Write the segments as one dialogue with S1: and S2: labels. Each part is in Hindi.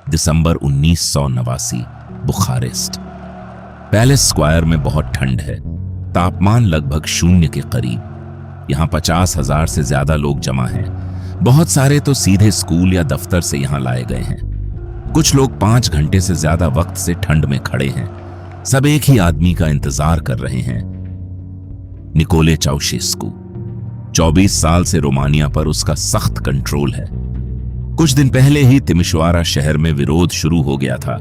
S1: दिसंबर 1989, बुखारेस्ट। पैलेस स्क्वायर में बहुत ठंड है, तापमान लगभग 0 के करीब। यहाँ 50,000 से ज्यादा लोग जमा हैं। बहुत सारे तो सीधे स्कूल या दफ्तर से यहाँ लाए गए हैं। कुछ लोग 5 घंटे से ज्यादा वक्त से ठंड में खड़े हैं। सब एक ही आदमी का इंतजार कर रहे हैं, निकोले चाउशेस्कू। 24 साल से रोमानिया पर उसका सख्त कंट्रोल है। कुछ दिन पहले ही तिमिशोआरा शहर में विरोध शुरू हो गया था।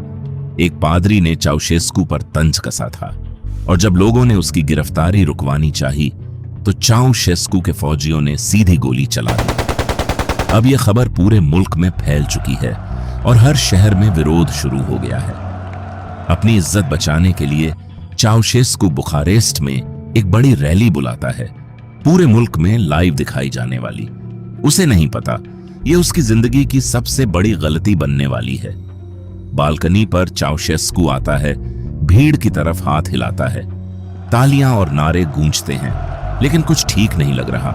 S1: एक पादरी ने चाउशेस्कू पर तंज कसा था और जब लोगों ने उसकी गिरफ्तारी रुकवानी चाही तो चाउशेस्कू के फौजियों ने सीधी गोली चला दी। अब यह खबर पूरे मुल्क में फैल चुकी है और हर शहर में विरोध शुरू हो गया है। अपनी इज्जत बचाने के लिए चाउशेस्कू बुखारेस्ट में एक बड़ी रैली बुलाता है, पूरे मुल्क में लाइव दिखाई जाने वाली। उसे नहीं पता ये उसकी जिंदगी की सबसे बड़ी गलती बनने वाली है। बालकनी पर चाउशेस्कू आता है, भीड़ की तरफ हाथ हिलाता है, तालियां और नारे गूंजते हैं, लेकिन कुछ ठीक नहीं लग रहा।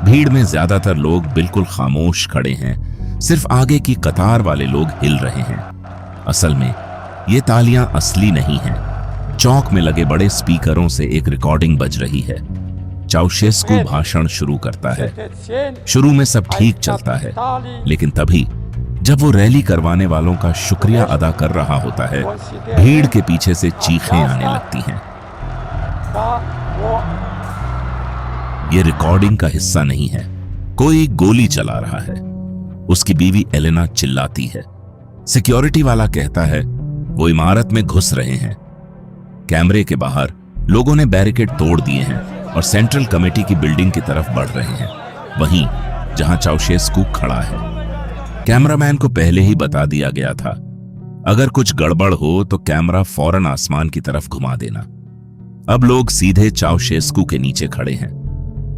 S1: भीड़ में ज्यादातर लोग बिल्कुल खामोश खड़े हैं, सिर्फ आगे की कतार वाले लोग हिल रहे हैं। असल में ये तालियां असली नहीं हैं। चौक में लगे बड़े स्पीकरों से एक रिकॉर्डिंग बज रही है। चाउशेस्कू भाषण शुरू करता है। शुरू में सब ठीक चलता है, लेकिन तभी जब वो रैली करवाने वालों का शुक्रिया अदा कर रहा होता है, भीड़ के पीछे से चीखें आने लगती हैं। ये रिकॉर्डिंग का हिस्सा नहीं है, कोई गोली चला रहा है। उसकी बीवी एलेना चिल्लाती है। सिक्योरिटी वाला कहता है वो इमारत में घुस रहे हैं। कैमरे के बाहर लोगों ने बैरिकेड तोड़ दिए हैं और सेंट्रल कमेटी की बिल्डिंग की तरफ बढ़ रहे हैं, वहीं जहां चाउशेस्कू खड़ा है। कैमरामैन को पहले ही बता दिया गया था, अगर कुछ गड़बड़ हो तो कैमरा फौरन आसमान की तरफ घुमा देना। अब लोग सीधे चाउशेस्कू के नीचे खड़े हैं।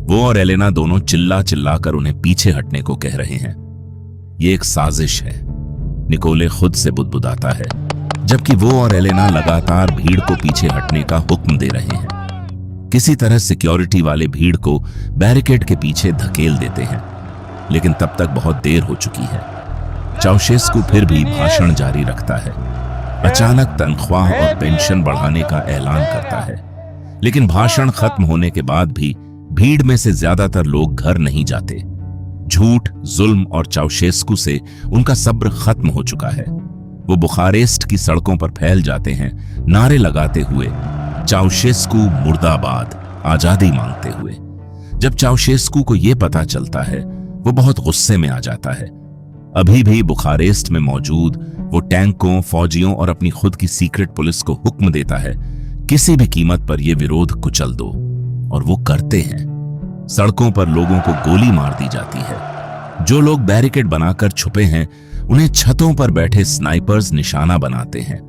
S1: वो और एलेना दोनों चिल्ला चिल्लाकर उन्हें पीछे हटने को कह रहे हैं। ये एक साजिश है, निकोले खुद से बुदबुदाता है, जबकि वो और एलेना लगातार भीड़ को पीछे हटने का हुक्म दे रहे हैं। किसी तरह सिक्योरिटी वाले भीड़ को बैरिकेड के पीछे धकेल देते हैं, लेकिन तब तक बहुत देर हो चुकी है। चाउशेस्कू फिर भी भाषण जारी रखता है। अचानक तनख्वाह और पेंशन बढ़ाने का ऐलान करता है, लेकिन भाषण खत्म होने के बाद भी भीड़ में से ज्यादातर लोग घर नहीं जाते। झूठ, जुल्म और चाउशेस्कू से उनका सब्र खत्म हो चुका है। वो बुखारेस्ट की सड़कों पर फैल जाते हैं, नारे लगाते हुए, चाउशेस्कू मुर्दाबाद, आजादी मांगते हुए। जब चाउशेस्कू को यह पता चलता है, वो बहुत गुस्से में आ जाता है। अभी भी बुखारेस्ट में मौजूद वो टैंकों, फौजियों और अपनी खुद की सीक्रेट पुलिस को हुक्म देता है, किसी भी कीमत पर यह विरोध कुचल दो, और वो करते हैं। सड़कों पर लोगों को गोली मार दी जाती है। जो लोग बैरिकेड बनाकर छुपे हैं, उन्हें छतों पर बैठे स्नाइपर्स निशाना बनाते हैं।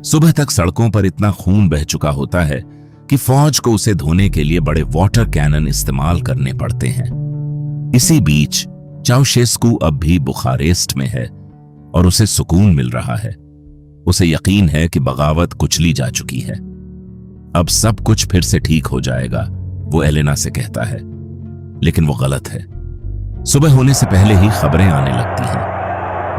S1: सुबह तक सड़कों पर इतना खून बह चुका होता है कि फौज को उसे धोने के लिए बड़े वाटर कैनन इस्तेमाल करने पड़ते हैं। इसी बीच चाउशेस्कू अब भी बुखारेस्ट में है और उसे सुकून मिल रहा है। उसे यकीन है कि बगावत कुचली जा चुकी है। अब सब कुछ फिर से ठीक हो जाएगा, वो एलेना से कहता है, लेकिन वो गलत है। सुबह होने से पहले ही खबरें आने लगती हैं।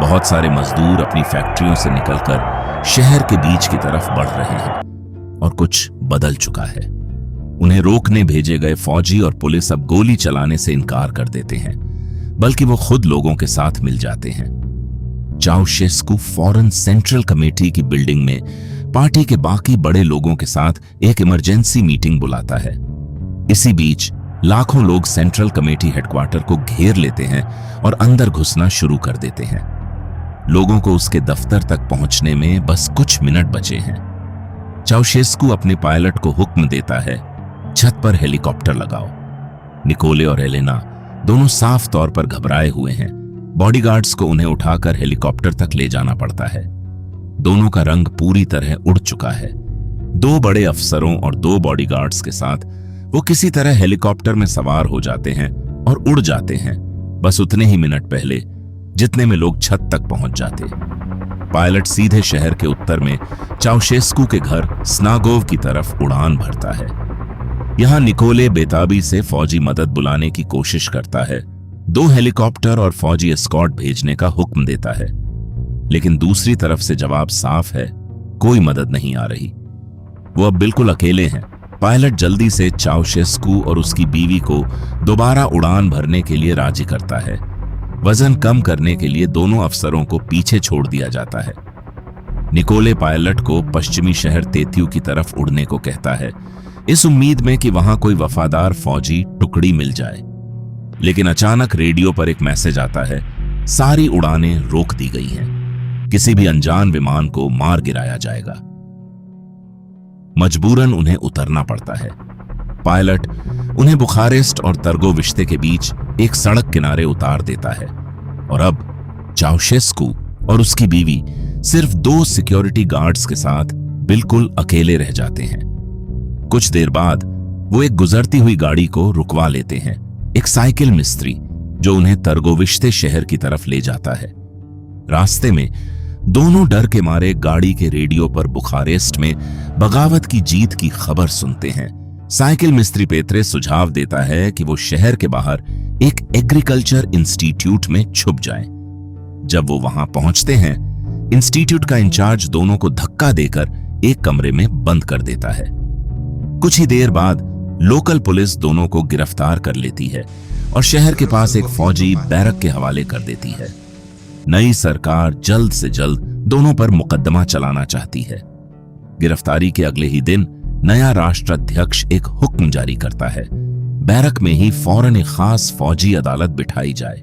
S1: बहुत सारे मजदूर अपनी फैक्ट्रियों से निकलकर शहर के बीच की तरफ बढ़ रहे हैं और कुछ बदल चुका है। उन्हें रोकने भेजे गए फौजी और पुलिस अब गोली चलाने से इनकार कर देते हैं, बल्कि वो खुद लोगों के साथ मिल जाते हैं। चाउशेस्कू फौरन सेंट्रल कमेटी की बिल्डिंग में पार्टी के बाकी बड़े लोगों के साथ एक इमरजेंसी मीटिंग बुलाता है। इसी बीच लाखों लोग सेंट्रल कमेटी हेडक्वार्टर को घेर लेते हैं और अंदर घुसना शुरू कर देते हैं। लोगों को उसके दफ्तर तक पहुंचने में बस कुछ मिनट बचे हैं। चाउशेस्कू अपने पायलट को हुक्म देता है, छत पर हेलीकॉप्टर लगाओ। निकोले और एलेना दोनों साफ तौर पर घबराए हुए हैं। बॉडीगार्ड्स को उन्हें उठाकर हेलीकॉप्टर तक ले जाना पड़ता है। दोनों का रंग पूरी तरह उड़ चुका है। 2 बड़े अफसरों और 2 बॉडीगार्ड्स के साथ वो किसी तरह हेलीकॉप्टर में सवार हो जाते हैं और उड़ जाते हैं, बस उतने ही मिनट पहले जितने में लोग छत तक पहुंच जाते। पायलट सीधे शहर के उत्तर में चाउशेस्कू के घर स्नागोव की तरफ उड़ान भरता है। यहां निकोले बेताबी से फौजी मदद बुलाने की कोशिश करता है। 2 हेलीकॉप्टर और फौजी एस्कॉर्ट भेजने का हुक्म देता है। लेकिन दूसरी तरफ से जवाब साफ है, कोई मदद नहीं आ रही। वो अब बिल्कुल अकेले हैं। पायलट जल्दी से चाउशेस्कू और उसकी बीवी को दोबारा उड़ान भरने के लिए राजी करता है। वजन कम करने के लिए दोनों अफसरों को पीछे छोड़ दिया जाता है। निकोले पायलट को पश्चिमी शहर तेत्यू की तरफ उड़ने को कहता है, इस उम्मीद में कि वहां कोई वफादार फौजी टुकड़ी मिल जाए। लेकिन अचानक रेडियो पर एक मैसेज आता है, सारी उड़ानें रोक दी गई हैं। किसी भी अनजान विमान को मार गिराया जाएगा। मजबूरन उन्हें उतरना पड़ता है। पायलट उन्हें बुखारेस्ट और तर्गोविश्ते के बीच एक सड़क किनारे उतार देता है और अब चाउशेस्कू और उसकी बीवी सिर्फ 2 सिक्योरिटी गार्ड्स के साथ बिल्कुल अकेले रह जाते हैं। कुछ देर बाद वो एक गुजरती हुई गाड़ी को रुकवा लेते हैं, एक साइकिल मिस्त्री जो उन्हें तर्गोविश्ते शहर की तरफ ले जाता है। रास्ते में दोनों डर के मारे गाड़ी के रेडियो पर बुखारेस्ट में बगावत की जीत की खबर सुनते हैं। साइकिल मिस्त्री पेत्रे सुझाव देता है कि वो शहर के बाहर एक एग्रीकल्चर इंस्टीट्यूट में छुप जाएं। जब वो वहां पहुंचते हैं, इंस्टीट्यूट का इंचार्ज दोनों को धक्का देकर एक कमरे में बंद कर देता है। कुछ ही देर बाद लोकल पुलिस दोनों को गिरफ्तार कर लेती है और शहर के पास एक फौजी बैरक के हवाले कर देती है। नई सरकार जल्द से जल्द दोनों पर मुकदमा चलाना चाहती है। गिरफ्तारी के अगले ही दिन नया राष्ट्राध्यक्ष एक हुक्म जारी करता है, बैरक में ही फौरन एक खास फौजी अदालत बिठाई जाए।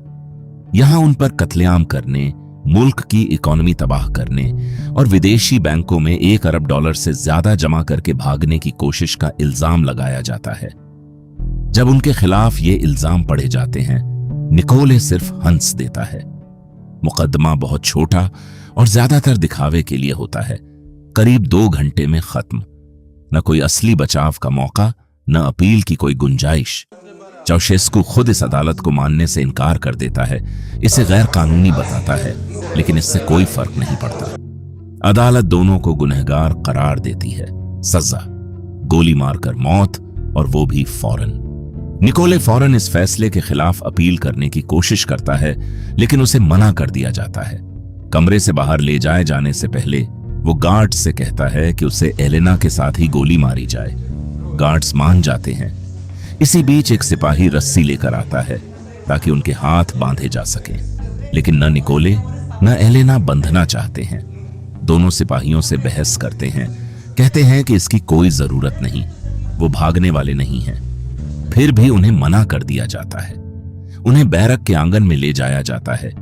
S1: यहां उन पर कत्लेआम करने, मुल्क की इकोनॉमी तबाह करने और विदेशी बैंकों में $1 अरब से ज्यादा जमा करके भागने की कोशिश का इल्जाम लगाया जाता है। जब उनके खिलाफ ये इल्जाम पढ़े जाते हैं, निकोले सिर्फ हंस देता है। मुकदमा बहुत छोटा और ज्यादातर दिखावे के लिए होता है, करीब 2 घंटे में खत्म। न कोई असली बचाव का मौका, न अपील की कोई गुंजाइश। चाउशेस्कू खुद इस अदालत को मानने से इनकार कर देता है, इसे गैर कानूनी बताता है, लेकिन इससे कोई फर्क नहीं पड़ता। अदालत दोनों को गुनहगार करार देती है। सजा, गोली मारकर मौत, और वो भी फौरन। निकोले फौरन इस फैसले के खिलाफ अपील करने की कोशिश करता है, लेकिन उसे मना कर दिया जाता है। कमरे से बाहर ले जाए जाने से पहले वो गार्ड से कहता है कि उसे एलेना के साथ ही गोली मारी जाए। गार्ड्स मान जाते हैं। इसी बीच एक सिपाही रस्सी लेकर आता है ताकि उनके हाथ बांधे जा सके, लेकिन न निकोले न एलेना बंधना चाहते हैं। दोनों सिपाहियों से बहस करते हैं, कहते हैं कि इसकी कोई जरूरत नहीं, वो भागने वाले नहीं हैं। फिर भी उन्हें मना कर दिया जाता है। उन्हें बैरक के आंगन में ले जाया जाता है,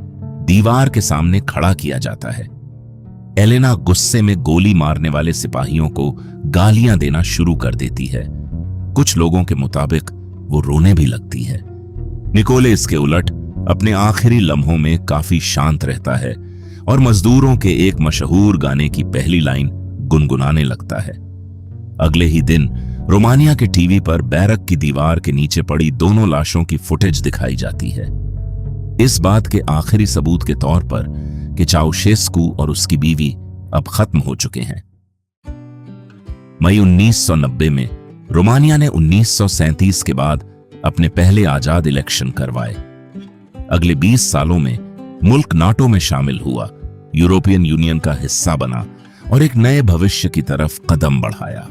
S1: दीवार के सामने खड़ा किया जाता है। एलेना गुस्से में गोली मारने वाले सिपाहियों को गालियां देना शुरू कर देती है। कुछ लोगों के मुताबिक वो रोने भी लगती है। निकोले इसके उलट अपने आखिरी लम्हों में काफी शांत रहता है और मजदूरों के एक मशहूर गाने की पहली लाइन गुनगुनाने लगता है। अगले ही दिन रोमानिया के टीवी पर बैरक की दीवार के नीचे पड़ी दोनों लाशों की फुटेज दिखाई जाती है, इस बात के आखिरी सबूत के तौर पर कि चाउशेस्कू और उसकी बीवी अब खत्म हो चुके हैं। मई 1990 में रोमानिया ने 1937 के बाद अपने पहले आजाद इलेक्शन करवाए। अगले 20 सालों में मुल्क नाटो में शामिल हुआ, यूरोपियन यूनियन का हिस्सा बना और एक नए भविष्य की तरफ कदम बढ़ाया।